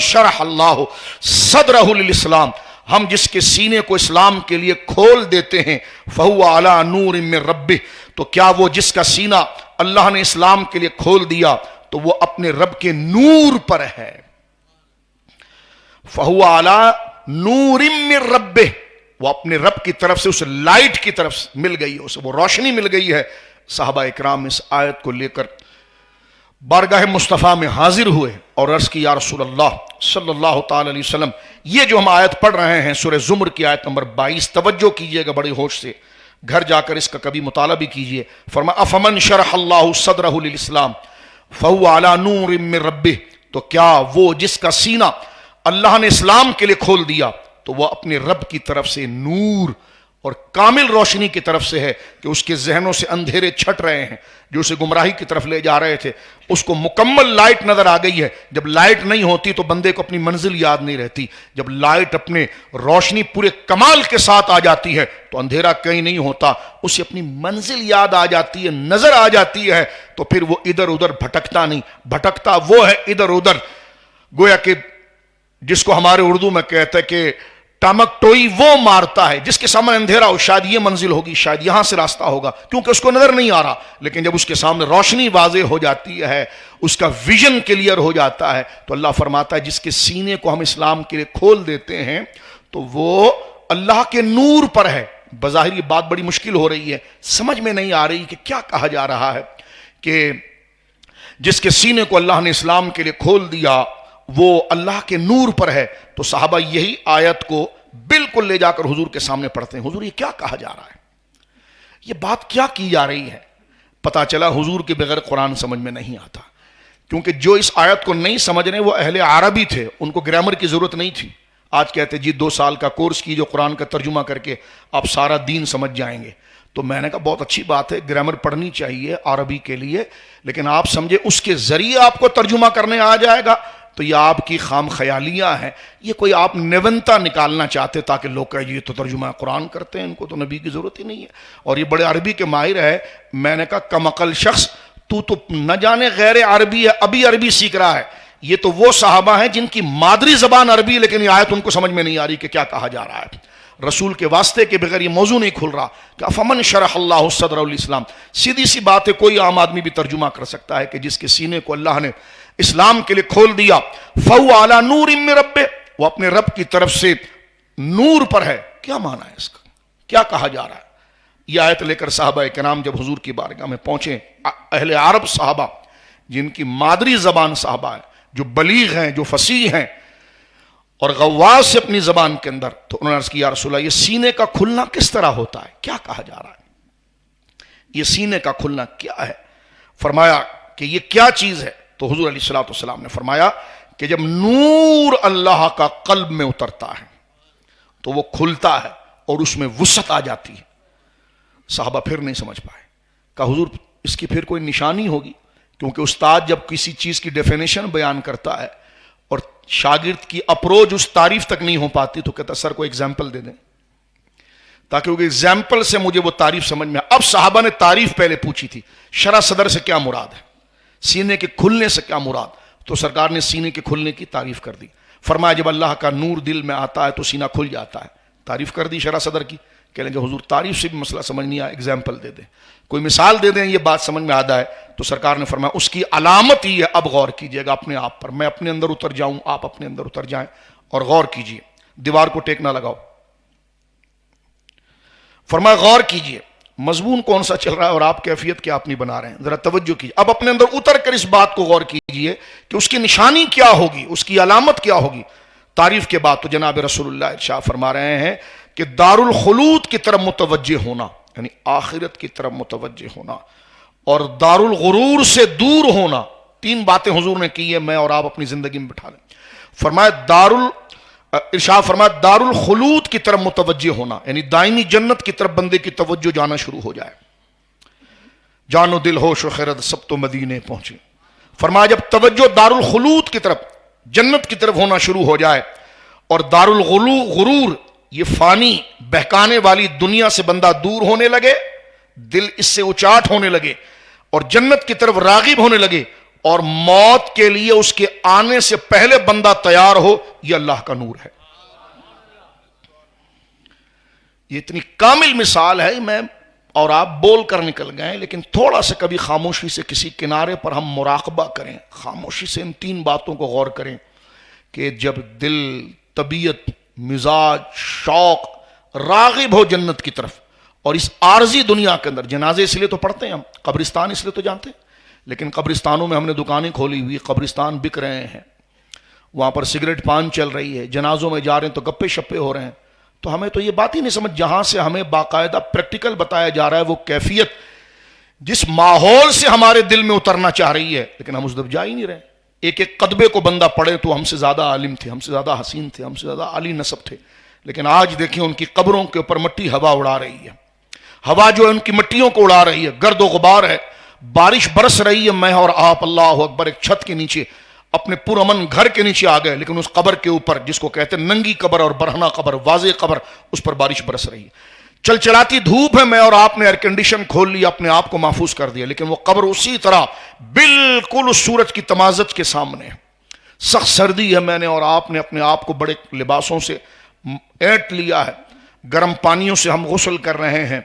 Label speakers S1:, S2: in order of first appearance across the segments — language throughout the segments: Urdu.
S1: شرح اللہ صدرہ للاسلام، ہم جس کے سینے کو اسلام کے لیے کھول دیتے ہیں، فہو علی نور من ربہ، تو کیا وہ جس کا سینہ اللہ نے اسلام کے لیے کھول دیا تو وہ اپنے رب کے نور پر ہے. فہو علی نور من ربہ، وہ اپنے رب کی طرف سے اس لائٹ کی طرف مل گئی ہے، اسے وہ روشنی مل گئی ہے. صحابہ اکرام اس آیت کو لے کر بارگاہ مصطفیٰ میں حاضر ہوئے اور عرض کی یا رسول اللہ صلی اللہ تعالی علیہ وسلم، یہ جو ہم آیت پڑھ رہے ہیں سورہ زمر کی آیت نمبر 22، توجہ کیجئے گا بڑی ہوش سے، گھر جا کر اس کا کبھی مطالعہ بھی کیجئے. فرمایا افمن شرح اللہ صدرہ للاسلام فہو علی نور من ربہ، تو کیا وہ جس کا سینہ اللہ نے اسلام کے لیے کھول دیا تو وہ اپنے رب کی طرف سے نور اور کامل روشنی کی طرف سے ہے، کہ اس کے ذہنوں سے اندھیرے چھٹ رہے ہیں جو اسے گمراہی کی طرف لے جا رہے تھے، اس کو مکمل لائٹ نظر آ گئی ہے. جب لائٹ نہیں ہوتی تو بندے کو اپنی منزل یاد نہیں رہتی، جب لائٹ اپنے روشنی پورے کمال کے ساتھ آ جاتی ہے تو اندھیرا کہیں نہیں ہوتا، اسے اپنی منزل یاد آ جاتی ہے، نظر آ جاتی ہے، تو پھر وہ ادھر ادھر بھٹکتا نہیں. بھٹکتا وہ ہے ادھر ادھر، گویا کہ جس کو ہمارے اردو میں کہتے ہیں کہ ٹامک ٹوئی وہ مارتا ہے جس کے سامنے اندھیرا ہو، شاید یہ منزل ہوگی، شاید یہاں سے راستہ ہوگا، کیونکہ اس کو نظر نہیں آ رہا. لیکن جب اس کے سامنے روشنی واضح ہو جاتی ہے، اس کا ویژن کلیئر ہو جاتا ہے، تو اللہ فرماتا ہے جس کے سینے کو ہم اسلام کے لیے کھول دیتے ہیں تو وہ اللہ کے نور پر ہے. بظاہر یہ بات بڑی مشکل ہو رہی ہے، سمجھ میں نہیں آ رہی کہ کیا کہا جا رہا ہے کہ جس کے سینے کو اللہ نے اسلام کے لیے کھول دیا وہ اللہ کے نور پر ہے. تو صحابہ یہی آیت کو بالکل لے جا کر حضور کے سامنے پڑھتے ہیں، حضور یہ کیا کہا جا رہا ہے، یہ بات کیا کی جا رہی ہے. پتا چلا حضور کے بغیر قرآن سمجھ میں نہیں آتا، کیونکہ جو اس آیت کو نہیں سمجھ رہے وہ اہل عربی تھے، ان کو گرامر کی ضرورت نہیں تھی. آج کہتے جی 2 سال کا کورس کی جو قرآن کا ترجمہ کر کے آپ سارا دین سمجھ جائیں گے. تو میں نے کہا بہت اچھی بات ہے، گرامر پڑھنی چاہیے عربی کے لیے، لیکن آپ سمجھے اس کے ذریعے آپ کو ترجمہ کرنے آ جائے گا تو یہ آپ کی خام خیالیاں ہیں، یہ کوئی آپ نونتا نکالنا چاہتے تاکہ لوگ کہیں یہ تو ترجمہ قرآن کرتے ہیں، ان کو تو نبی کی ضرورت ہی نہیں ہے، اور یہ بڑے عربی کے ماہر ہے. میں نے کہا کم عقل شخص، تو نہ جانے غیر عربی ہے، ابھی عربی سیکھ رہا ہے. یہ تو وہ صحابہ ہیں جن کی مادری زبان عربی، لیکن یہ آیت ان کو سمجھ میں نہیں آ رہی کہ کیا کہا جا رہا ہے. رسول کے واسطے کے بغیر یہ موضوع نہیں کھل رہا کہ افمن شرح اللہ صدرہ للاسلام. سیدھی سی بات ہے، کوئی عام آدمی بھی ترجمہ کر سکتا ہے کہ جس کے سینے کو اللہ نے اسلام کے لیے کھول دیا فہو علی نور من ربہ، وہ اپنے رب کی طرف سے نور پر ہے. کیا معنی ہے اس کا، کیا کہا جا رہا ہے؟ یہ آیت لے کر صحابہ کرام جب حضور کی بارگاہ میں پہنچے، اہل عرب صحابہ جن کی مادری زبان صحابہ ہیں، جو بلیغ ہیں، جو فصیح ہیں اور غواص سے اپنی زبان کے اندر، تو انہوں نے عرض کیا یا رسول اللہ یہ سینے کا کھلنا کس طرح ہوتا ہے، کیا کہا جا رہا ہے، یہ سینے کا کھلنا کیا ہے؟ فرمایا کہ یہ کیا چیز ہے؟ تو حضور علیہ الصلوۃ والسلام نے فرمایا کہ جب نور اللہ کا قلب میں اترتا ہے تو وہ کھلتا ہے اور اس میں وسعت آ جاتی ہے. صحابہ پھر نہیں سمجھ پائے، کہا حضور اس کی پھر کوئی نشانی ہوگی، کیونکہ استاد جب کسی چیز کی ڈیفینیشن بیان کرتا ہے اور شاگرد کی اپروچ اس تعریف تک نہیں ہو پاتی تو کہتا سر کوئی ایگزامپل دے دیں تاکہ وہ ایگزامپل سے مجھے وہ تعریف سمجھ میں. اب صحابہ نے تعریف پہلے پوچھی تھی، شرح صدر سے کیا مراد ہے، سینے کے کھلنے سے کیا مراد، تو سرکار نے سینے کے کھلنے کی تعریف کر دی. فرمایا جب اللہ کا نور دل میں آتا ہے تو سینہ کھل جاتا ہے. تعریف کر دی شرح صدر کی. کہہ لیں گے حضور تعریف سے بھی مسئلہ سمجھ نہیں آیا، ایگزامپل دے دیں، کوئی مثال دے دیں یہ بات سمجھ میں آتا ہے. تو سرکار نے فرمایا اس کی علامت ہی ہے، اب غور کیجئے گا اپنے آپ پر، میں اپنے اندر اتر جاؤں، آپ اپنے اندر اتر جائیں اور غور کیجئے، دیوار کو ٹیک نہ لگاؤ. فرمایا غور کیجئے مضمون کون سا چل رہا ہے اور آپ کیفیت کیا اپنی بنا رہے ہیں، ذرا توجہ کیجئے. اب اپنے اندر اتر کر اس بات کو غور کیجئے کہ اس کی نشانی کیا ہوگی، اس کی علامت کیا ہوگی. تعریف کے بعد تو جناب رسول اللہ ارشاد فرما رہے ہیں کہ دار الخلود کی طرف متوجہ ہونا، یعنی آخرت کی طرف متوجہ ہونا، اور دار الغرور سے دور ہونا. 3 باتیں حضور نے کی ہے، میں اور آپ اپنی زندگی میں بٹھا لیں. فرمایا ارشاد فرمایا دار الخلود کی طرف متوجہ ہونا، یعنی دائمی جنت کی طرف بندے کی توجہ جانا شروع ہو جائے. جان و دل ہوش و خیرت سب تو مدینے پہنچے. فرمایا جب توجہ دار الخلود کی طرف، جنت کی طرف ہونا شروع ہو جائے، اور دار الغرور یہ فانی بہکانے والی دنیا سے بندہ دور ہونے لگے، دل اس سے اچاٹ ہونے لگے اور جنت کی طرف راغب ہونے لگے، اور موت کے لیے اس کے آنے سے پہلے بندہ تیار ہو، یہ اللہ کا نور ہے۔ یہ اتنی کامل مثال ہے، میں اور آپ بول کر نکل گئے، لیکن تھوڑا سا کبھی خاموشی سے کسی کنارے پر ہم مراقبہ کریں، خاموشی سے ان 3 باتوں کو غور کریں کہ جب دل، طبیعت، مزاج، شوق راغب ہو جنت کی طرف، اور اس عارضی دنیا کے اندر جنازے اس لیے تو پڑھتے ہیں ہم، قبرستان اس لیے تو جانتے ہیں، لیکن قبرستانوں میں ہم نے دکانیں کھولی ہوئی، قبرستان بک رہے ہیں، وہاں پر سگریٹ پان چل رہی ہے، جنازوں میں جا رہے ہیں تو گپے شپے ہو رہے ہیں، تو ہمیں تو یہ بات ہی نہیں سمجھ، جہاں سے ہمیں باقاعدہ پریکٹیکل بتایا جا رہا ہے وہ کیفیت جس ماحول سے ہمارے دل میں اترنا چاہ رہی ہے، لیکن ہم اس طرف جا ہی نہیں رہے۔ ایک ایک قطبے کو بندہ پڑھے تو ہم سے زیادہ عالم تھے، ہم سے زیادہ حسین تھے، ہم سے زیادہ عالی نسب تھے، لیکن آج دیکھیں ان کی قبروں کے اوپر مٹی ہوا اڑا رہی ہے، ہوا جو ہے ان کی مٹیوں کو اڑا رہی ہے، گرد و غبار ہے، بارش برس رہی ہے، میں اور آپ اللہ اکبر ایک چھت کے نیچے اپنے پرامن گھر کے نیچے آ گئے، لیکن اس قبر کے اوپر جس کو کہتے ہیں ننگی قبر اور برہنہ قبر، واضح قبر، اس پر بارش برس رہی ہے، چل چلاتی دھوپ ہے، میں اور آپ نے ایئر کنڈیشن کھول لیا، اپنے آپ کو محفوظ کر دیا، لیکن وہ قبر اسی طرح بالکل اس سورج کی تمازت کے سامنے ہے، سخت سردی ہے، میں نے اور آپ نے اپنے آپ کو بڑے لباسوں سے اینٹ لیا ہے، گرم پانیوں سے ہم غسل کر رہے ہیں،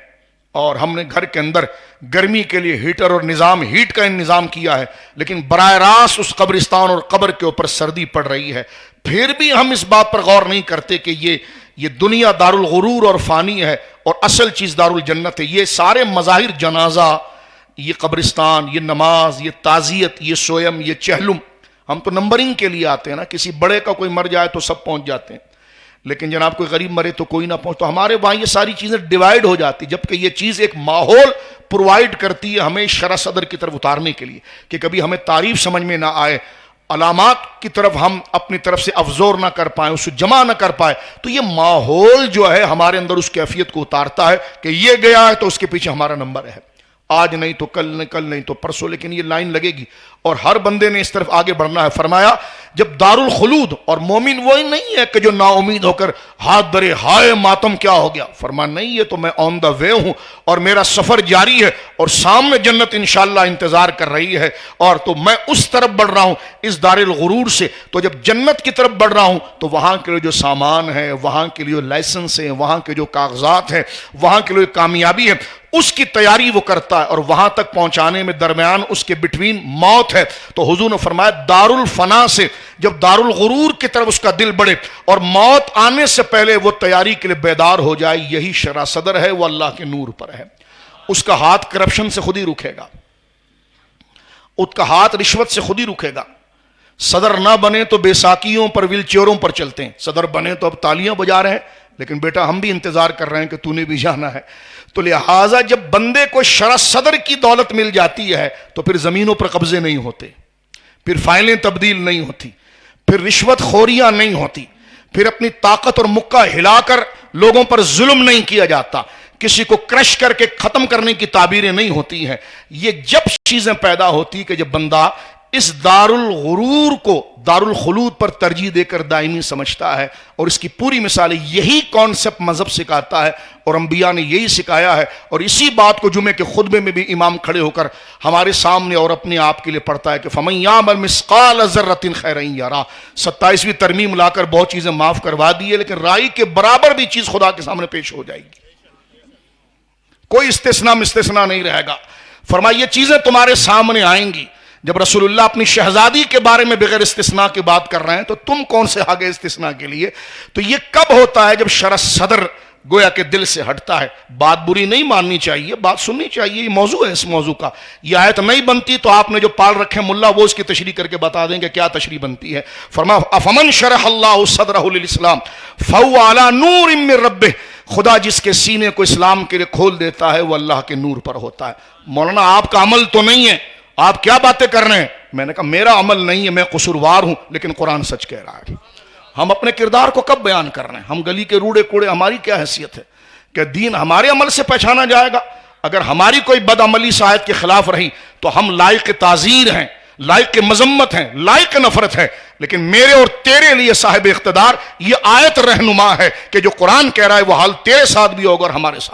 S1: اور ہم نے گھر کے اندر گرمی کے لیے ہیٹر اور ہیٹ کا انتظام کیا ہے، لیکن براہ راست اس قبرستان اور قبر کے اوپر سردی پڑ رہی ہے، پھر بھی ہم اس بات پر غور نہیں کرتے کہ یہ دنیا دار الغرور اور فانی ہے اور اصل چیز دار الجنت ہے۔ یہ سارے مظاہر، جنازہ، یہ قبرستان، یہ نماز، یہ تعزیت، یہ سویم، یہ چہلم، ہم تو نمبرنگ کے لیے آتے ہیں نا، کسی بڑے کا کوئی مر جائے تو سب پہنچ جاتے ہیں، لیکن جناب کوئی غریب مرے تو کوئی نہ پہنچ، تو ہمارے وہاں یہ ساری چیزیں ڈیوائیڈ ہو جاتی، جبکہ یہ چیز ایک ماحول پرووائڈ کرتی ہے ہمیں شرح صدر کی طرف اتارنے کے لیے، کہ کبھی ہمیں تعریف سمجھ میں نہ آئے، علامات کی طرف ہم اپنی طرف سے افزور نہ کر پائیں، اسے جمع نہ کر پائے، تو یہ ماحول جو ہے ہمارے اندر اس کیفیت کو اتارتا ہے کہ یہ گیا ہے تو اس کے پیچھے ہمارا نمبر ہے، آج نہیں تو کل نہیں تو پرسوں، لیکن یہ لائن لگے گی اور ہر بندے نے اس طرف آگے بڑھنا ہے۔ فرمایا جب دار الخلود، اور مومن وہی نہیں ہے کہ جو نا امید ہو کر ہاتھ درے ہائے ماتم کیا ہو گیا، فرمایا نہیں، یہ تو میں آن دا وے ہوں اور میرا سفر جاری ہے اور سامنے جنت انشاءاللہ انتظار کر رہی ہے، اور تو میں اس طرف بڑھ رہا ہوں اس دار الغرور سے، تو جب جنت کی طرف بڑھ رہا ہوں تو وہاں کے لیے جو سامان ہے، وہاں کے لیے لائسنس ہے، وہاں کے جو کاغذات ہیں، وہاں کے لیے کامیابی ہے، اس کی تیاری وہ کرتا ہے، اور وہاں تک پہنچانے میں درمیان اس کے بٹوین موت ہے۔ تو حضور نے فرمایا دار الفنا سے جب دار الغرور کی طرف اس کا دل بڑھے اور موت آنے سے پہلے وہ تیاری کے لیے بیدار ہو جائے، یہی شرح صدر ہے، وہ اللہ کے نور پر ہے۔ اس کا ہاتھ کرپشن سے خود ہی رکھے گا، اس کا ہاتھ رشوت سے خود ہی رکھے گا۔ صدر نہ بنے تو بیساکیوں پر، ویل چیئروں پر چلتے ہیں، صدر بنے تو اب تالیاں بجا رہے ہیں، لیکن بیٹا ہم بھی انتظار کر رہے ہیں کہ تو نے بھی جانا ہے۔ تو لہٰذا جب بندے کو شرح صدر کی دولت مل جاتی ہے تو پھر زمینوں پر قبضے نہیں ہوتے، پھر فائلیں تبدیل نہیں ہوتی، پھر رشوت خوریاں نہیں ہوتی، پھر اپنی طاقت اور مکہ ہلا کر لوگوں پر ظلم نہیں کیا جاتا، کسی کو کرش کر کے ختم کرنے کی تعبیریں نہیں ہوتی ہیں۔ یہ جب چیزیں پیدا ہوتی کہ جب بندہ اس دار الغرور کو دار الخلود پر ترجیح دے کر دائمی سمجھتا ہے، اور اس کی پوری مثال یہی کانسیپٹ مذہب سکھاتا ہے اور انبیاء نے یہی سکھایا ہے، اور اسی بات کو جمعے کے خطبے میں بھی امام کھڑے ہو کر ہمارے سامنے اور اپنے آپ کے لیے پڑھتا ہے کہ فَمَن يَعْمَلْ مِثْقَالَ ذَرَّةٍ خَيْرًا يَرَهُ۔ 27ویں ترمیم لا کر بہت چیزیں معاف کروا دی ہے، لیکن رائی کے برابر بھی چیز خدا کے سامنے پیش ہو جائے گی، کوئی استثناء نہیں رہے گا۔ فرمایا یہ چیزیں تمہارے سامنے آئیں گی۔ جب رسول اللہ اپنی شہزادی کے بارے میں بغیر استثناء کی بات کر رہے ہیں تو تم کون سے آگے استثناء کے لیے؟ تو یہ کب ہوتا ہے؟ جب شرح صدر گویا کہ دل سے ہٹتا ہے۔ بات بری نہیں ماننی چاہیے، بات سننی چاہیے، یہ موضوع ہے، اس موضوع کا یہ آیت نہیں بنتی تو آپ نے جو پال رکھے ملا وہ اس کی تشریح کر کے بتا دیں گے کیا تشریح بنتی ہے۔ فرمایا افمن شرح اللہ صدرہ للاسلام فہو علی نور من ربہ، خدا جس کے سینے کو اسلام کے لیے کھول دیتا ہے وہ اللہ کے نور پر ہوتا ہے۔ مولانا آپ کا عمل تو نہیں ہے، آپ کیا باتیں کر رہے ہیں؟ میں نے کہا میرا عمل نہیں ہے، میں قصوروار ہوں، لیکن قرآن سچ کہہ رہا ہے۔ ہم اپنے کردار کو کب بیان کر رہے ہیں؟ ہم گلی کے روڑے کوڑے، ہماری کیا حیثیت ہے کہ دین ہمارے عمل سے پہچانا جائے گا؟ اگر ہماری کوئی بد عملی آیت کے خلاف رہی تو ہم لائق تعزیر ہیں، لائق مذمت ہیں، لائق نفرت ہے، لیکن میرے اور تیرے لیے صاحب اقتدار یہ آیت رہنما ہے کہ جو قرآن کہہ رہا ہے وہ حال تیرے ساتھ بھی ہوگا اور ہمارے ساتھ۔